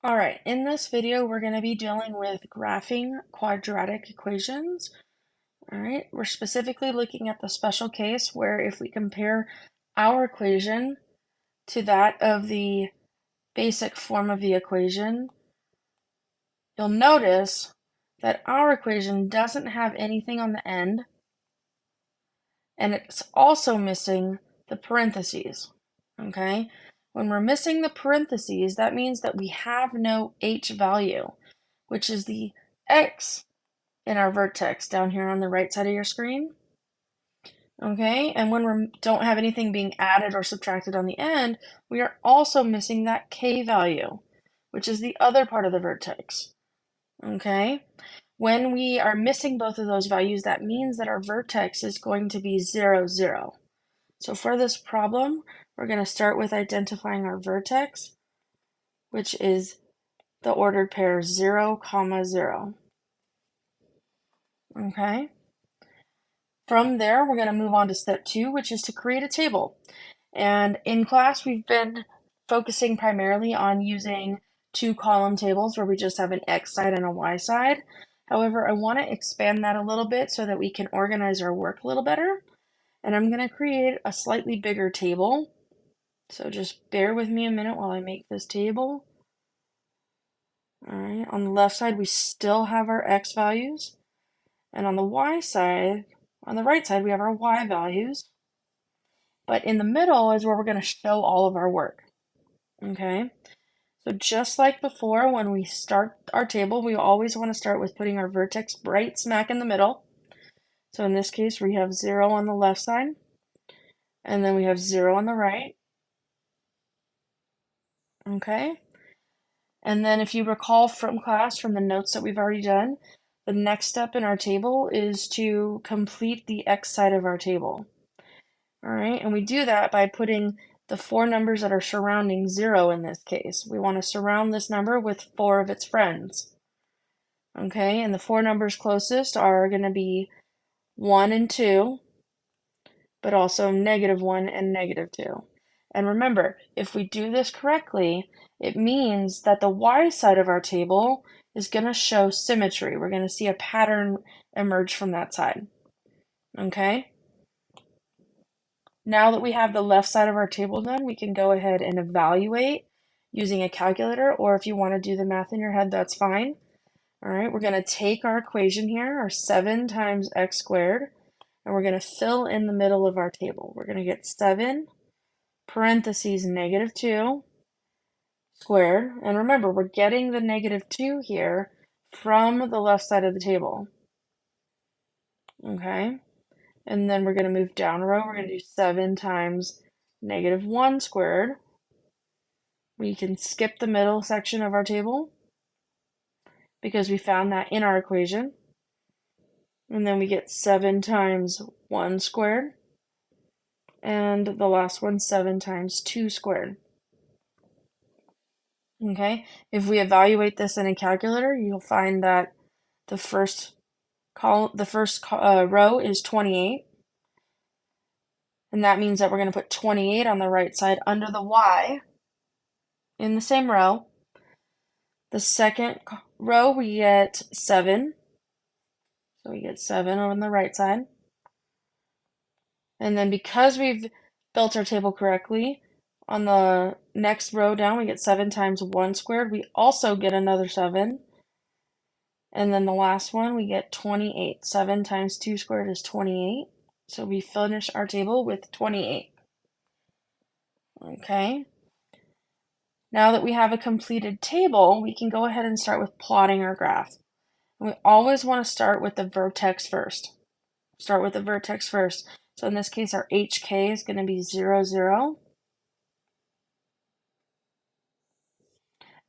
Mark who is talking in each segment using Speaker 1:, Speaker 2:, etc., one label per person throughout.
Speaker 1: All right, in this video, we're going to be dealing with graphing quadratic equations. All right, we're specifically looking at the special case where if we compare our equation to that of the basic form of the equation, you'll notice that our equation doesn't have anything on the end, and it's also missing the parentheses, okay? When we're missing the parentheses, that means that we have no h value, which is the x in our vertex down here on the right side of your screen. Okay, and when we don't have anything being added or subtracted on the end, we are also missing that k value, which is the other part of the vertex. Okay, when we are missing both of those values, that means that our vertex is going to be 0, 0. So for this problem, we're going to start with identifying our vertex, which is the ordered pair 0, 0. Okay. From there, we're going to move on to step 2, which is to create a table. And in class, we've been focusing primarily on using 2-column tables where we just have an X side and a Y side. However, I want to expand that a little bit so that we can organize our work a little better. And I'm going to create a slightly bigger table. So just bear with me a minute while I make this table. All right, on the left side, we still have our X values. And on the Y side, on the right side, we have our Y values. But in the middle is where we're going to show all of our work. Okay, so just like before, when we start our table, we always want to start with putting our vertex right smack in the middle. So in this case, we have 0 on the left side, and then we have 0 on the right. Okay, and then if you recall from class, from the notes that we've already done, the next step in our table is to complete the X side of our table. All right, and we do that by putting the 4 numbers that are surrounding 0 in this case. We want to surround this number with 4 of its friends. Okay, and the 4 numbers closest are going to be 1 and 2, but also -1 and -2. And remember, if we do this correctly, it means that the Y side of our table is going to show symmetry. We're going to see a pattern emerge from that side. Okay? Now that we have the left side of our table done, we can go ahead and evaluate using a calculator, or if you want to do the math in your head, that's fine. All right, we're going to take our equation here, our 7 times x squared, and we're going to fill in the middle of our table. We're going to get 7 parentheses -2 squared. And remember, we're getting the -2 here from the left side of the table. Okay. And then we're going to move down a row. We're going to do 7 times -1 squared. We can skip the middle section of our table because we found that in our equation. And then we get 7 times 1 squared. And the last one, 7 times 2 squared. Okay, if we evaluate this in a calculator, you'll find that the first row is 28. And that means that we're going to put 28 on the right side under the Y in the same row. The second row, we get 7. So we get 7 on the right side. And then because we've built our table correctly, on the next row down, we get 7 times 1 squared. We also get another 7. And then the last one, we get 28. 7 times 2 squared is 28. So we finish our table with 28. Okay. Now that we have a completed table, we can go ahead and start with plotting our graph. And we always want to start with the vertex first. Start with the vertex first. So in this case, our HK is going to be 0, 0.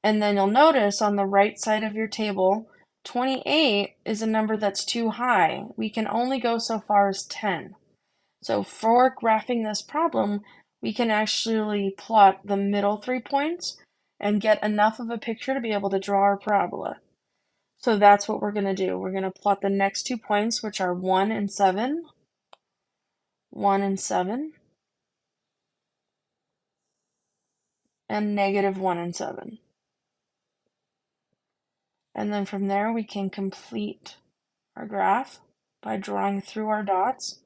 Speaker 1: And then you'll notice on the right side of your table, 28 is a number that's too high. We can only go so far as 10. So for graphing this problem, we can actually plot the middle 3 points and get enough of a picture to be able to draw our parabola. So that's what we're going to do. We're going to plot the next 2 points, which are 1 and 7. 1 and 7. And -1 and 7. And then from there, we can complete our graph by drawing through our dots.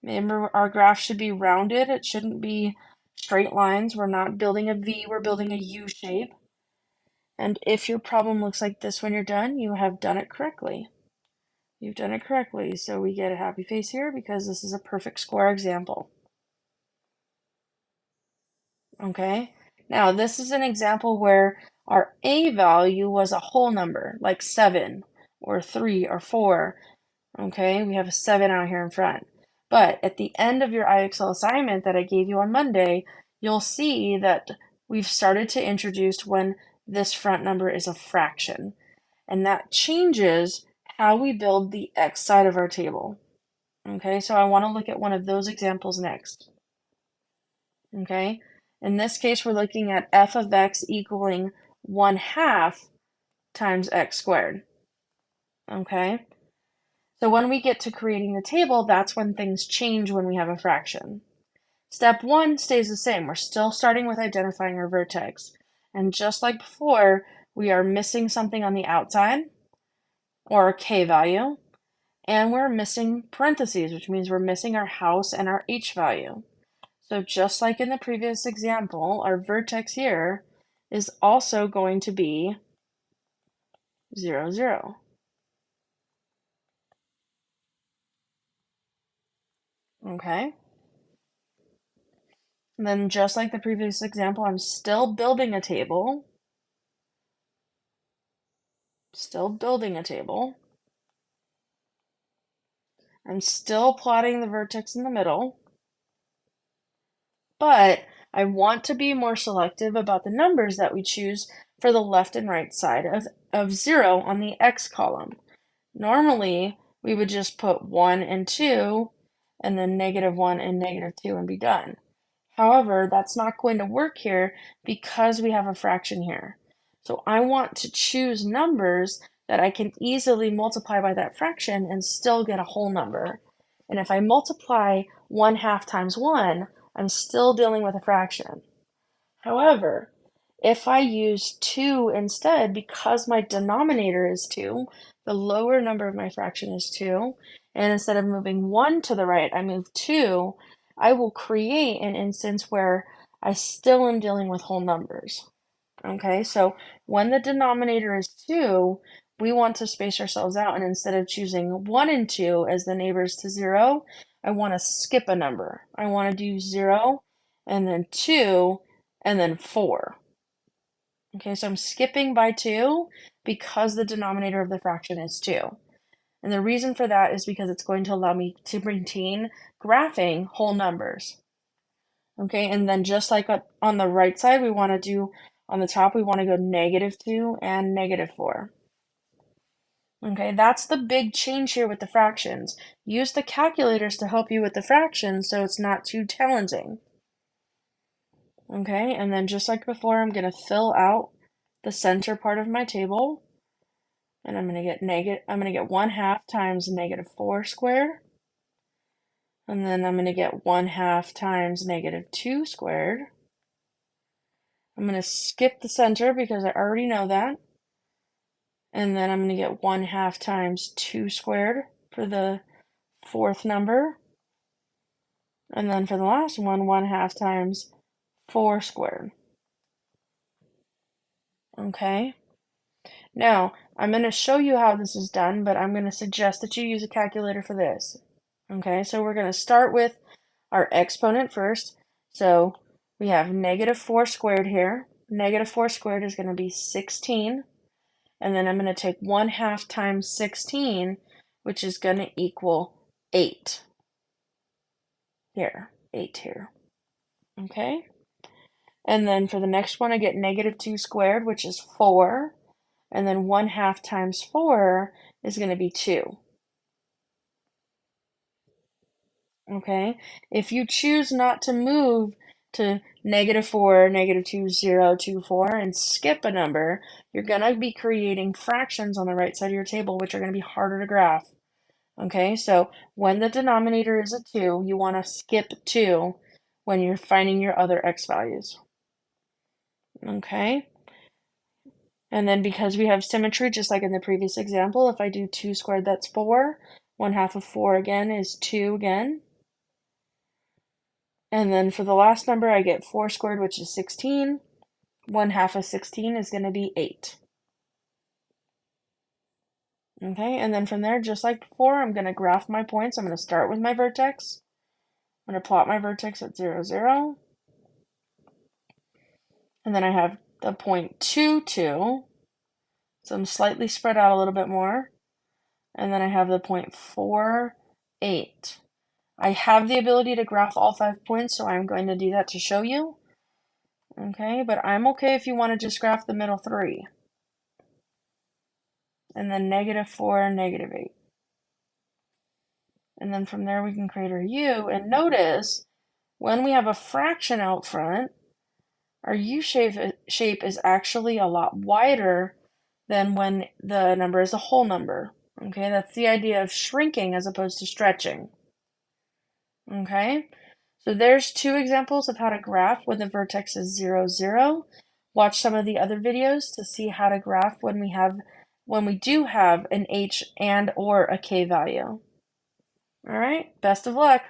Speaker 1: Remember, our graph should be rounded. It shouldn't be straight lines. We're not building a V, we're building a U shape. And if your problem looks like this when you're done, you have done it correctly. You've done it correctly. So we get a happy face here because this is a perfect square example. Okay, now this is an example where our A value was a whole number, like 7 or 3 or 4. Okay, we have a 7 out here in front. But at the end of your IXL assignment that I gave you on Monday, you'll see that we've started to introduce when this front number is a fraction. And that changes how we build the X side of our table. Okay, so I want to look at one of those examples next. Okay, in this case, we're looking at f of x equaling 1/2 times x squared. Okay, so when we get to creating the table, that's when things change when we have a fraction. Step 1 stays the same. We're still starting with identifying our vertex. And just like before, we are missing something on the outside, or a k value, and we're missing parentheses, which means we're missing our house and our h value. So just like in the previous example, our vertex here is also going to be 0, 0. Okay? And then just like the previous example, I'm still building a table. Still building a table. I'm still plotting the vertex in the middle. But I want to be more selective about the numbers that we choose for the left and right side of 0 on the x column. Normally, we would just put 1 and 2, and then -1 and -2 and be done. However, that's not going to work here because we have a fraction here. So I want to choose numbers that I can easily multiply by that fraction and still get a whole number. And if I multiply 1/2 times 1, I'm still dealing with a fraction. However, if I use 2 instead, because my denominator is 2, the lower number of my fraction is 2, and instead of moving 1 to the right, I move 2, I will create an instance where I still am dealing with whole numbers. Okay, so when the denominator is 2, we want to space ourselves out, and instead of choosing 1 and 2 as the neighbors to 0, I want to skip a number. I want to do 0, and then 2, and then 4. Okay, so I'm skipping by 2 because the denominator of the fraction is 2. And the reason for that is because it's going to allow me to maintain graphing whole numbers. Okay, and then just like on the right side, we want to do, on the top, we want to go -2 and -4. Okay, that's the big change here with the fractions. Use the calculators to help you with the fractions so it's not too challenging. Okay, and then just like before, I'm going to fill out the center part of my table. And I'm going to get 1/2 times -4 squared. And then I'm going to get 1/2 times -2 squared. I'm going to skip the center because I already know that. And then I'm going to get 1/2 times 2 squared for the fourth number. And then for the last one, 1/2 times 4 squared. Okay. Now, I'm going to show you how this is done, but I'm going to suggest that you use a calculator for this. Okay, so we're going to start with our exponent first. So we have -4 squared here. -4 squared is going to be 16. And then I'm going to take 1/2 times 16, which is going to equal 8. Here, 8 here. Okay. And then for the next one, I get -2 squared, which is 4. And then 1/2 times 4 is going to be 2. Okay, if you choose not to move to -4, -2, 0, 2, 4, and skip a number, you're going to be creating fractions on the right side of your table, which are going to be harder to graph. Okay, so when the denominator is a 2, you want to skip 2 when you're finding your other x values. Okay, And then because we have symmetry, just like in the previous example, if I do 2 squared, that's 4. 1/2 of 4 again is 2 again. And then for the last number, I get 4 squared, which is 16. 1/2 of 16 is going to be 8. Okay, and then from there, just like before, I'm going to graph my points. I'm going to start with my vertex. I'm going to plot my vertex at 0, 0. And then I have the point 2, 2. So I'm slightly spread out a little bit more. And then I have the point 4, 8. I have the ability to graph all 5 points, so I'm going to do that to show you. Okay, but I'm okay if you want to just graph the middle 3. And then -4, -8. And then from there we can create our U, and notice when we have a fraction out front, our U shape is actually a lot wider than when the number is a whole number. Okay, that's the idea of shrinking as opposed to stretching. Okay, so there's 2 examples of how to graph when the vertex is 0, 0. Watch some of the other videos to see how to graph when we do have an h and or a k value. All right, best of luck.